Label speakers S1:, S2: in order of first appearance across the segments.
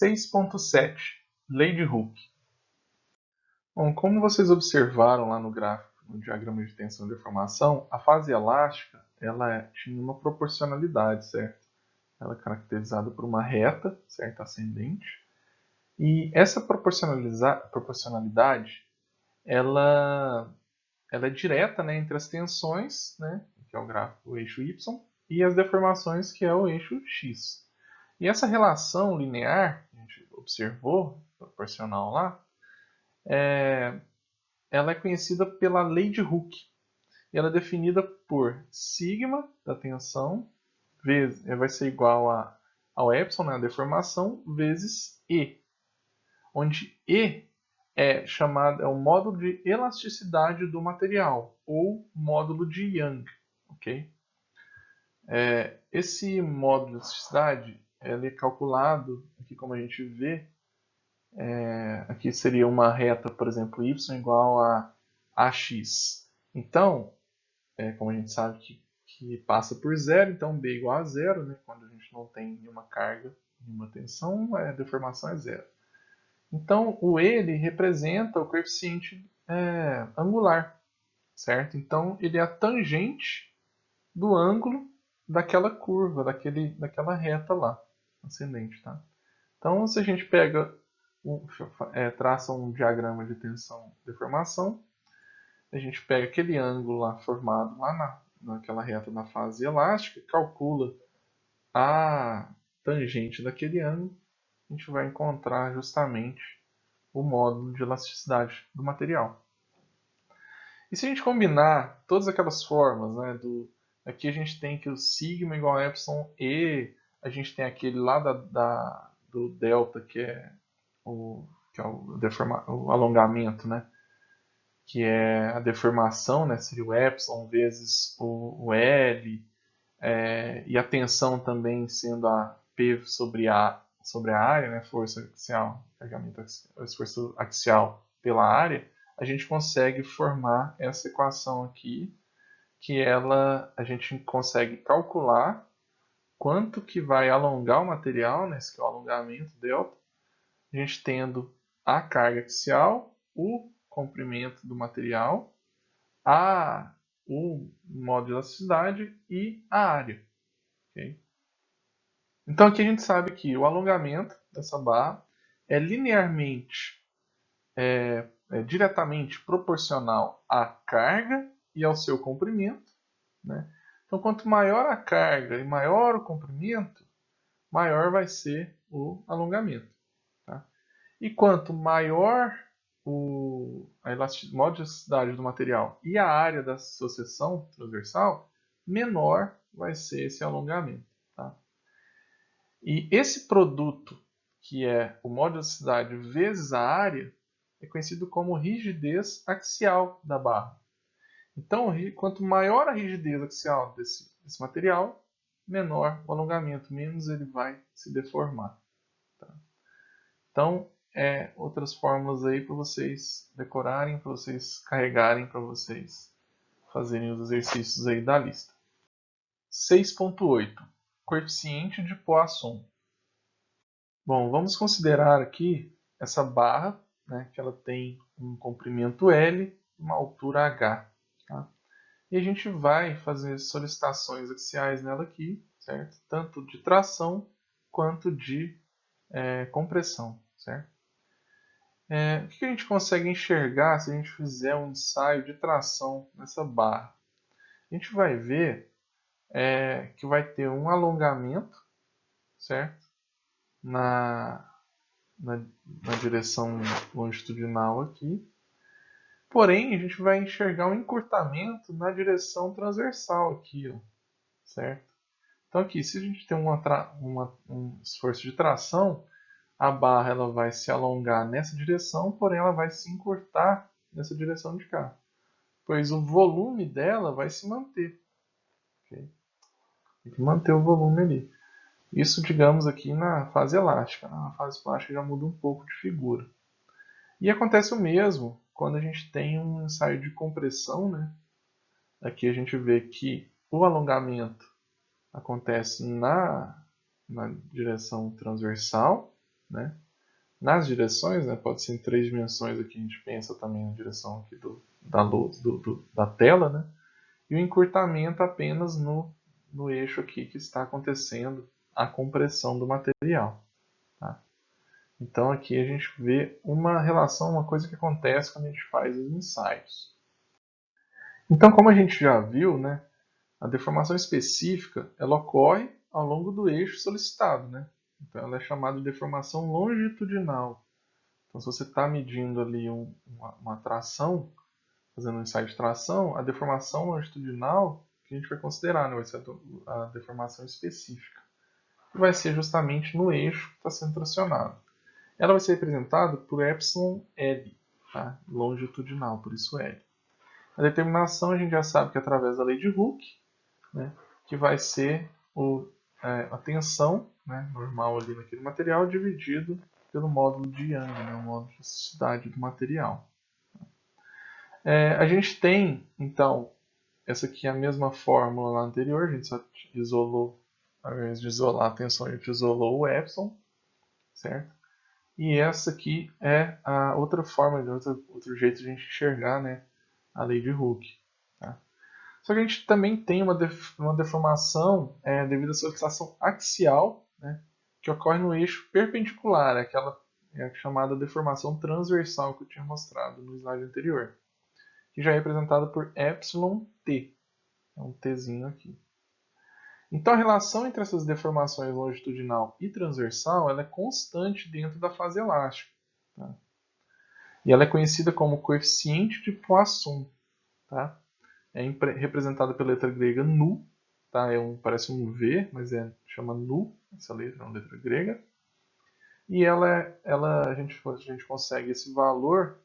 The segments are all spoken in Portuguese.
S1: 6.7 Lei de Hooke. Bom, como vocês observaram lá no gráfico, no diagrama de tensão e deformação, a fase elástica ela tinha uma proporcionalidade, certo? Ela é caracterizada por uma reta, certo? Ascendente. E essa proporcionalidade ela é direta, né, entre as tensões, né, que é o gráfico, o eixo Y, e as deformações, que é o eixo X. E essa relação linear, que a gente observou, proporcional lá, ela é conhecida pela lei de Hooke. E ela é definida por sigma da tensão, vai ser igual ao epsilon, né, a deformação, vezes E. Onde E é o módulo de elasticidade do material, ou módulo de Young. Okay? Esse módulo de elasticidade ele é calculado, aqui como a gente vê, aqui seria uma reta, por exemplo, y igual a ax. Então, como a gente sabe que passa por zero, então b igual a zero, né? Quando a gente não tem nenhuma carga, nenhuma tensão, a deformação é zero. Então, o E ele representa o coeficiente angular, certo? Então, ele é a tangente do ângulo daquela curva, daquela reta lá, ascendente, tá? Então, se a gente traça um diagrama de tensão e deformação, a gente pega aquele ângulo lá formado lá naquela reta na fase elástica, calcula a tangente daquele ângulo, a gente vai encontrar justamente o módulo de elasticidade do material. E se a gente combinar todas aquelas formas, né, aqui a gente tem que o sigma igual a epsilon e a gente tem aquele lá do delta que é o alongamento, né, que é a deformação, né, seria o epsilon vezes o L, e a tensão também sendo a P sobre a área, né, força axial, carregamento esforço axial pela área, a gente consegue formar essa equação aqui, que a gente consegue calcular quanto que vai alongar o material, né, esse que é o alongamento delta, a gente tendo a carga axial, o comprimento do material, o modo de elasticidade e a área. Okay? Então aqui a gente sabe que o alongamento dessa barra é linearmente, diretamente proporcional à carga e ao seu comprimento. Né? Então quanto maior a carga e maior o comprimento, maior vai ser o alongamento. Tá? E quanto maior a elasticidade do material e a área da sua seção transversal, menor vai ser esse alongamento. Tá? E esse produto, que é o módulo de elasticidade vezes a área, é conhecido como rigidez axial da barra. Então, quanto maior a rigidez axial desse material, menor o alongamento, menos ele vai se deformar. Tá? Então, outras fórmulas aí para vocês decorarem, para vocês carregarem, para vocês fazerem os exercícios aí da lista. 6.8 Coeficiente de Poisson. Bom, vamos considerar aqui essa barra, né, que ela tem um comprimento L e uma altura H. Tá? E a gente vai fazer solicitações axiais nela aqui, certo? Tanto de tração quanto de compressão, certo? O que a gente consegue enxergar se a gente fizer um ensaio de tração nessa barra? A gente vai ver que vai ter um alongamento, certo? Na direção longitudinal aqui. Porém, a gente vai enxergar um encurtamento na direção transversal aqui, ó, certo? Então aqui, se a gente tem um esforço de tração, a barra ela vai se alongar nessa direção, porém ela vai se encurtar nessa direção de cá. Pois o volume dela vai se manter. Okay? Tem que manter o volume ali. Isso, digamos, aqui na fase elástica. Na fase plástica já muda um pouco de figura. E acontece o mesmo quando a gente tem um ensaio de compressão. Né? Aqui a gente vê que o alongamento acontece na direção transversal, né? Nas direções, né, pode ser em 3 dimensões, aqui a gente pensa também na direção aqui da luz, da tela, né? E o encurtamento apenas no eixo aqui que está acontecendo a compressão do material. Tá? Então aqui a gente vê uma relação, uma coisa que acontece quando a gente faz os ensaios. Então, como a gente já viu, né, a deformação específica ela ocorre ao longo do eixo solicitado. Né? Então ela é chamada de deformação longitudinal. Então se você está medindo ali uma tração, fazendo um ensaio de tração, a deformação longitudinal que a gente vai considerar, né, vai ser a deformação específica. Que vai ser justamente no eixo que está sendo tracionado. Ela vai ser representada por epsilon L, tá? Longitudinal, por isso L. A determinação a gente já sabe que é através da lei de Hooke, né, que vai ser a tensão, né, normal ali naquele material dividido pelo módulo de Young, né, o módulo de elasticidade do material. A gente tem, então, essa aqui é a mesma fórmula lá anterior, a gente só isolou, ao invés de isolar a tensão, a gente isolou o epsilon, certo? E essa aqui é a outra forma, outro jeito de a gente enxergar, né, a lei de Hooke. Tá? Só que a gente também tem uma deformação devido à solicitação axial, né, que ocorre no eixo perpendicular, aquela chamada deformação transversal que eu tinha mostrado no slide anterior, que já é representada por epsilon t, é um tzinho aqui. Então a relação entre essas deformações longitudinal e transversal ela é constante dentro da fase elástica. Tá? E ela é conhecida como coeficiente de Poisson. Tá? É representada pela letra grega nu. Tá? Parece um V, mas chama nu, essa letra é uma letra grega. E a gente consegue esse valor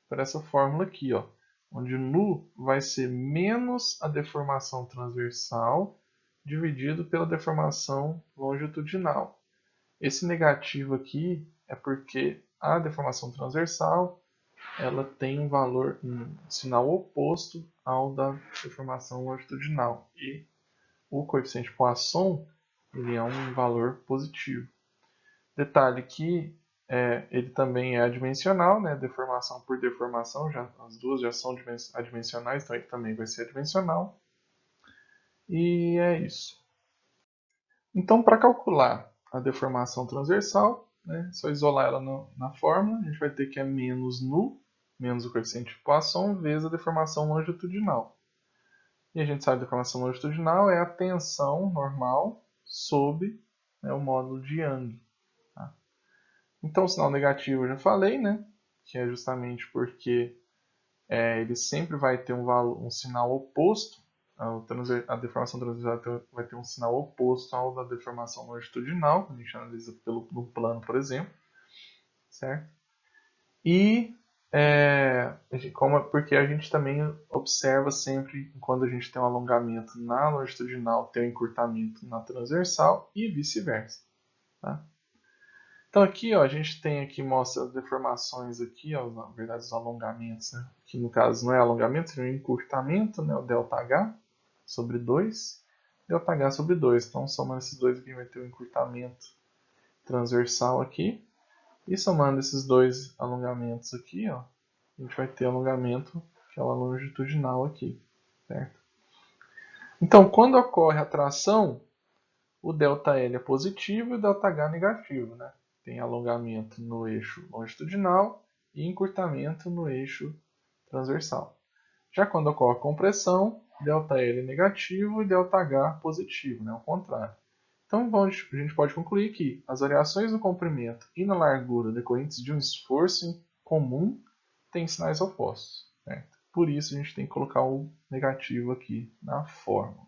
S1: por essa fórmula aqui, ó, onde nu vai ser menos a deformação transversal dividido pela deformação longitudinal. Esse negativo aqui é porque a deformação transversal ela tem um valor, um sinal oposto ao da deformação longitudinal. E o coeficiente Poisson ele é um valor positivo. Detalhe que ele também é adimensional, né? Deformação por deformação, as duas já são adimensionais, então ele também vai ser adimensional. E é isso. Então, para calcular a deformação transversal, né, só isolar ela na fórmula, a gente vai ter que é menos nu, menos o coeficiente de Poisson, vezes a deformação longitudinal. E a gente sabe que a deformação longitudinal é a tensão normal sob, né, o módulo de Young. Tá? Então, o sinal negativo eu já falei, né, que é justamente porque ele sempre vai ter um sinal oposto. A deformação transversal vai ter um sinal oposto ao da deformação longitudinal, quando a gente analisa no plano, por exemplo. Certo? E porque a gente também observa sempre, quando a gente tem um alongamento na longitudinal, tem um encurtamento na transversal e vice-versa. Tá? Então aqui ó, a gente tem aqui, mostra as deformações aqui, ó, na verdade os alongamentos, né? Que no caso não é alongamento, é um encurtamento, né? O ΔH sobre 2, ΔH sobre 2. Então somando esses dois aqui vai ter um encurtamento transversal aqui. E somando esses dois alongamentos aqui, ó, a gente vai ter alongamento, que é o longitudinal aqui, certo? Então quando ocorre a tração, o ΔL é positivo e o ΔH é negativo, né? Tem alongamento no eixo longitudinal e encurtamento no eixo transversal. Já quando ocorre a compressão, ΔL é negativo e ΔH positivo, né? Ao contrário. Então a gente pode concluir que as variações no comprimento e na largura decorrentes de um esforço comum têm sinais opostos. Certo? Por isso a gente tem que colocar o negativo aqui na fórmula.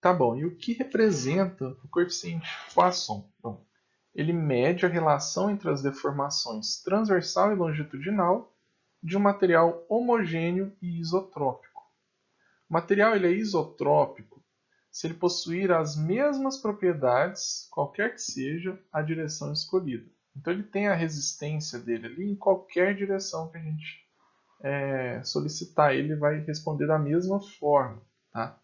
S1: Tá bom, e o que representa o coeficiente Poisson? Bom, ele mede a relação entre as deformações transversal e longitudinal de um material homogêneo e isotrópico. O material ele é isotrópico se ele possuir as mesmas propriedades, qualquer que seja a direção escolhida. Então ele tem a resistência dele ali em qualquer direção que a gente solicitar, ele vai responder da mesma forma. Tá?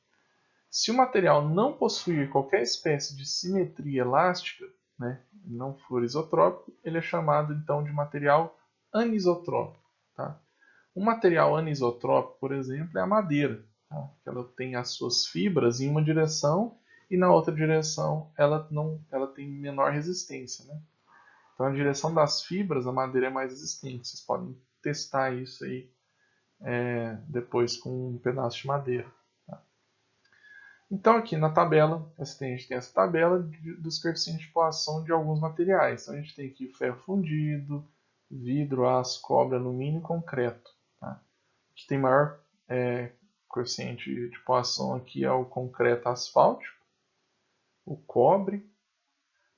S1: Se o material não possuir qualquer espécie de simetria elástica, né, não for isotrópico, ele é chamado então de material anisotrópico. Tá? Um material anisotrópico, por exemplo, é a madeira. Tá? Ela tem as suas fibras em uma direção e na outra direção ela tem menor resistência. Né? Então, a direção das fibras, a madeira é mais resistente. Vocês podem testar isso aí depois com um pedaço de madeira. Tá? Então, aqui na tabela, a gente tem essa tabela dos coeficientes de Poisson de alguns materiais. Então, a gente tem aqui ferro fundido, vidro, aço, cobre, alumínio e concreto. Tá? O que tem maior coeficiente de Poisson aqui é o concreto asfáltico, o cobre,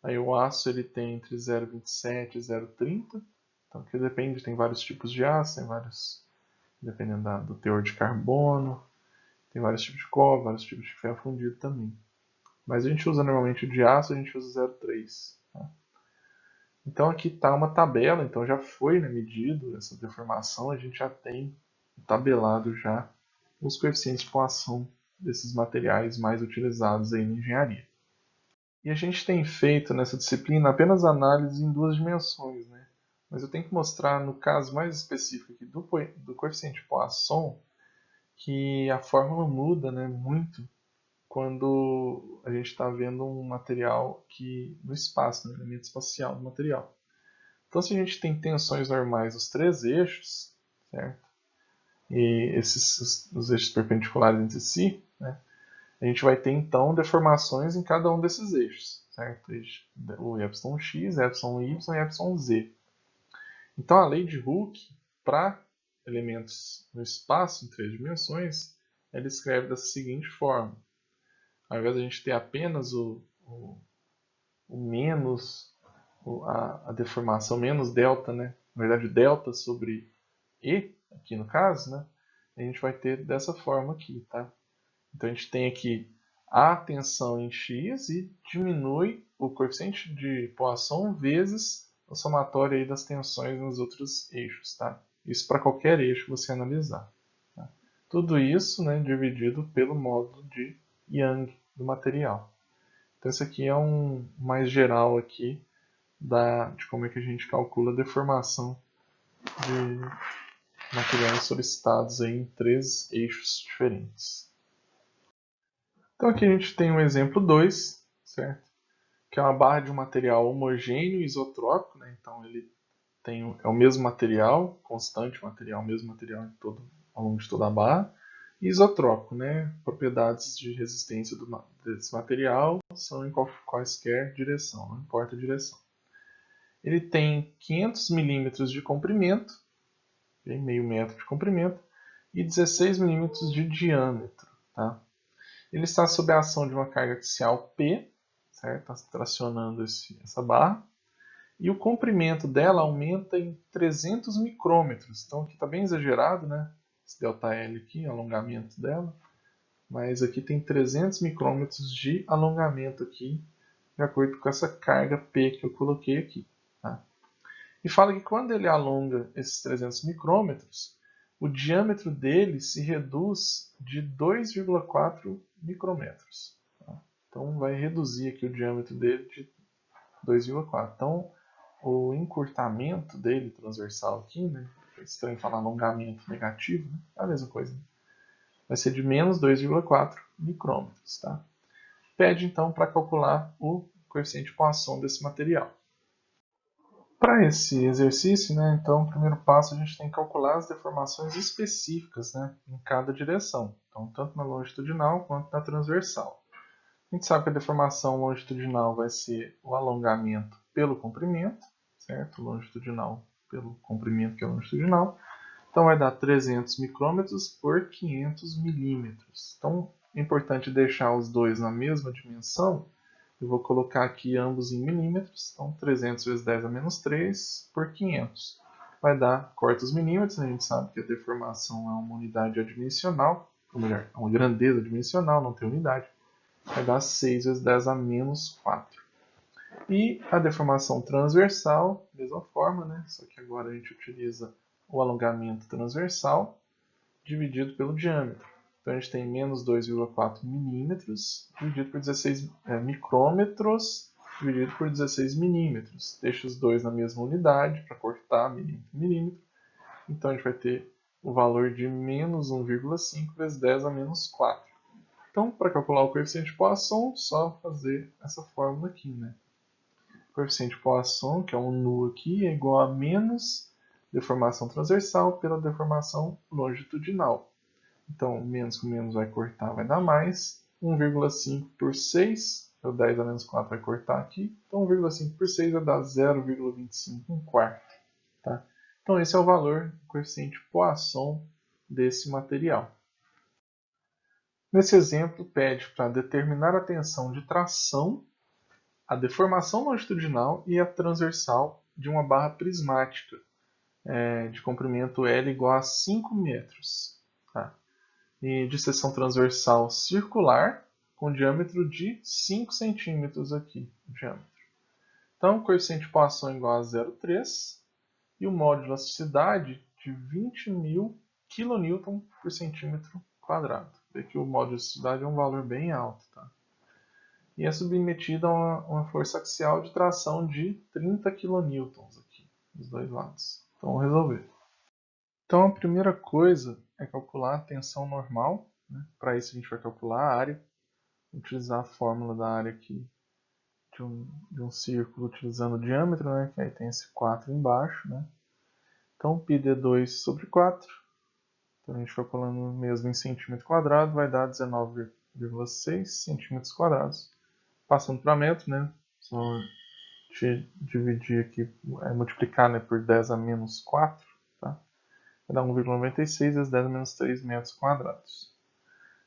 S1: aí o aço ele tem entre 0,27 e 0,30. Então, que depende, tem vários tipos de aço, tem vários, dependendo do teor de carbono, tem vários tipos de cobre, vários tipos de ferro fundido também. Mas a gente usa normalmente o de aço, a gente usa 0,3. Tá? Então aqui está uma tabela, então já foi medido essa deformação, a gente já tem tabelado já os coeficientes de Poisson desses materiais mais utilizados aí na engenharia. E a gente tem feito nessa disciplina apenas análise em duas dimensões, né? Mas eu tenho que mostrar no caso mais específico aqui do coeficiente de Poisson que a fórmula muda, né, muito quando a gente está vendo um material no espaço, no elemento espacial do material. Então, se a gente tem tensões normais nos três eixos, certo? E os eixos perpendiculares entre si, né? A gente vai ter então deformações em cada um desses eixos, certo? O εx, εy e εz. Então, a lei de Hooke, para elementos no espaço em três dimensões, ela escreve da seguinte forma. Ao invés de a gente ter apenas o menos, a deformação menos delta, né? Na verdade, delta sobre E, aqui no caso, né? A gente vai ter dessa forma aqui, tá? Então, a gente tem aqui a tensão em x e diminui o coeficiente de Poisson vezes o somatório aí das tensões nos outros eixos, tá? Isso para qualquer eixo que você analisar. Tá? Tudo isso, né, dividido pelo módulo de Young do material. Então, esse aqui é um mais geral aqui de como é que a gente calcula a deformação de materiais solicitados aí em três eixos diferentes. Então aqui a gente tem um exemplo 2, certo? Que é uma barra de um material homogêneo isotrópico, né? Então ele é o mesmo material, constante material, mesmo material ao longo de toda a barra. E isotrópico, né? Propriedades de resistência desse material são em quaisquer direção, não importa a direção. Ele tem 500 milímetros de comprimento, meio metro de comprimento, e 16 milímetros de diâmetro. Tá? Ele está sob a ação de uma carga axial P, certo? Está tracionando essa barra, e o comprimento dela aumenta em 300 micrômetros. Então aqui está bem exagerado, né? Esse ΔL aqui, alongamento dela. Mas aqui tem 300 micrômetros de alongamento aqui, de acordo com essa carga P que eu coloquei aqui. Tá? E fala que quando ele alonga esses 300 micrômetros, o diâmetro dele se reduz de 2,4 micrômetros. Tá? Então vai reduzir aqui o diâmetro dele de 2,4. Então o encurtamento dele transversal aqui, né? É estranho falar alongamento negativo, né? É a mesma coisa. Né? Vai ser de menos 2,4 micrômetros. Tá? Pede então para calcular o coeficiente de Poisson desse material. Para esse exercício, né, então, o primeiro passo a gente tem que calcular as deformações específicas, né, em cada direção. Então, tanto na longitudinal quanto na transversal. A gente sabe que a deformação longitudinal vai ser o alongamento pelo comprimento, certo? Longitudinal pelo comprimento, que é longitudinal. Então, vai dar 300 micrômetros por 500 milímetros. Então, é importante deixar os dois na mesma dimensão. Eu vou colocar aqui ambos em milímetros. Então, 300 vezes 10 a menos 3 por 500. Vai dar, corta os milímetros. A gente sabe que a deformação é uma unidade adimensional. Ou melhor, é uma grandeza adimensional, não tem unidade. Vai dar 6 vezes 10 a menos 4. E a deformação transversal, mesma forma, né? Só que agora a gente utiliza o alongamento transversal dividido pelo diâmetro. Então a gente tem menos 2,4 milímetros dividido por 16 micrômetros dividido por 16 milímetros. Deixa os dois na mesma unidade para cortar milímetro por milímetro. Então a gente vai ter o valor de menos 1,5 vezes 10 a menos 4. Então, para calcular o coeficiente de Poisson, só fazer essa fórmula aqui, né? O coeficiente de Poisson, que é um nu aqui, é igual a menos deformação transversal pela deformação longitudinal. Então, menos com menos vai cortar, vai dar mais. 1,5 por 6, o 10 a menos 4 vai cortar aqui. Então, 1,5 por 6 vai dar 0,25, um quarto. Tá? Então, esse é o valor do coeficiente Poisson desse material. Nesse exemplo, pede para determinar a tensão de tração, a deformação longitudinal e a transversal de uma barra prismática de comprimento L igual a 5 metros. Tá? E de seção transversal circular com diâmetro de 5 centímetros aqui. Diâmetro. Então, o coeficiente de Poisson é igual a 0,3 e o módulo de elasticidade de 20.000 kN por centímetro quadrado. Vê que o módulo de elasticidade é um valor bem alto. Tá? E é submetido a uma força axial de tração de 30 kN aqui, dos dois lados. Então, vamos resolver. Então, a primeira coisa é calcular a tensão normal. Né? Para isso, a gente vai calcular a área. Utilizar a fórmula da área aqui de um círculo utilizando o diâmetro, né? Que aí tem esse 4 embaixo. Né? Então, πd2 sobre 4. Então, a gente calculando mesmo em centímetro quadrado, vai dar 19,6 centímetros quadrados. Passando para metro, né? Só dividir aqui, multiplicar, né, por 10 a menos 4. Tá? Vai dar 1,96 vezes 10 a menos 3 metros quadrados.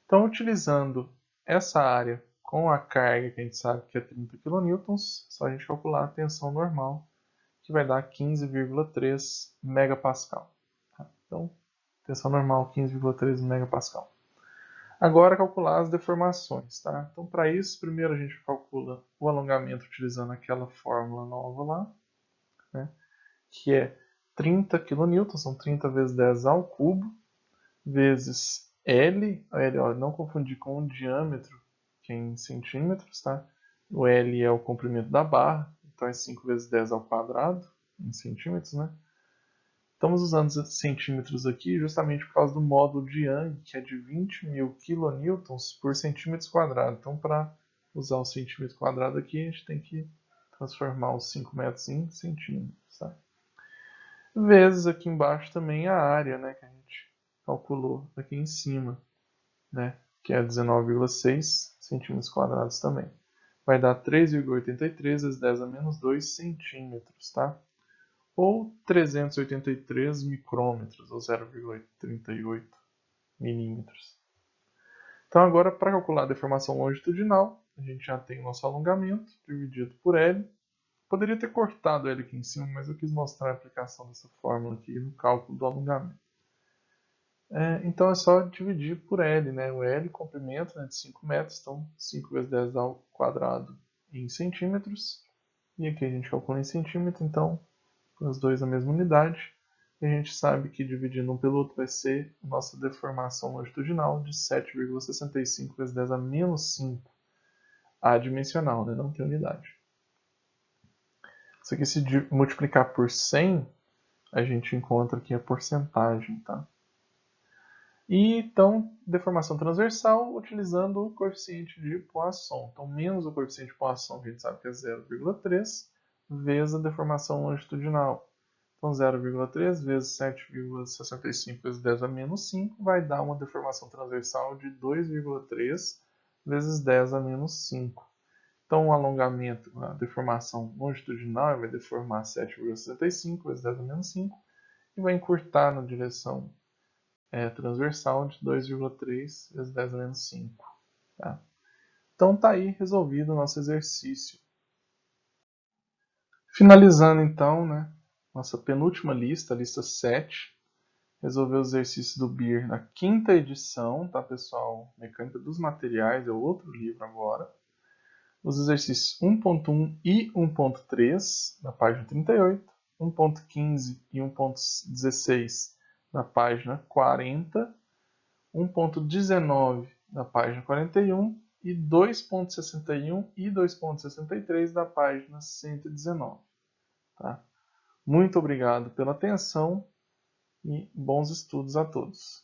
S1: Então, utilizando essa área com a carga que a gente sabe que é 30 kN, só a gente calcular a tensão normal, que vai dar 15,3 megapascal. Tá? Então, tensão normal 15,3 megapascal. Agora, calcular as deformações. Tá? Então, para isso, primeiro a gente calcula o alongamento utilizando aquela fórmula nova lá, né? Que é 30 kN, são 30 vezes 10 ao cubo, vezes L, ó, não confundir com o diâmetro, que é em centímetros, tá? O L é o comprimento da barra, então é 5 vezes 10 ao quadrado, em centímetros, né? Estamos usando os centímetros aqui justamente por causa do módulo de Young, que é de 20.000 kN por centímetros quadrados. Então, para usar o centímetro quadrado aqui, a gente tem que transformar os 5 metros em centímetros. Tá? Vezes aqui embaixo também a área, né, que a gente calculou aqui em cima, né, que é 19,6 centímetros quadrados também. Vai dar 3,83 vezes 10 a menos 2 centímetros, tá? Ou 383 micrômetros, ou 0,38 milímetros. Então agora, para calcular a deformação longitudinal, a gente já tem o nosso alongamento dividido por L. Poderia ter cortado L aqui em cima, mas eu quis mostrar a aplicação dessa fórmula aqui no cálculo do alongamento. Então é só dividir por L, né? O L, comprimento, né, de 5 metros, então 5 vezes 10 ao quadrado em centímetros. E aqui a gente calcula em centímetro, então os dois a mesma unidade. E a gente sabe que dividindo um pelo outro vai ser a nossa deformação longitudinal de 7,65 vezes 10 a menos 5. Adimensional, né? Não tem unidade. Isso aqui, se multiplicar por 100, a gente encontra aqui a porcentagem, tá? E então, deformação transversal utilizando o coeficiente de Poisson. Então, menos o coeficiente de Poisson, que a gente sabe que é 0,3, vezes a deformação longitudinal. Então, 0,3 vezes 7,65 vezes 10 a menos 5 vai dar uma deformação transversal de 2,3 vezes 10 a menos 5. Então, o alongamento, a deformação longitudinal vai deformar 7,65 vezes 10 a menos 5 e vai encurtar na direção transversal de 2,3 vezes 10 a menos 5. Tá? Então, está aí resolvido o nosso exercício. Finalizando, então, né, nossa penúltima lista, a lista 7, resolver os exercícios do BIR na 5ª edição, tá, pessoal? Mecânica dos Materiais, é outro livro agora. Os exercícios 1.1 e 1.3, na página 38, 1.15 e 1.16, na página 40, 1.19 na página 41 e 2.61 e 2.63 da página 119. Tá? Muito obrigado pela atenção e bons estudos a todos.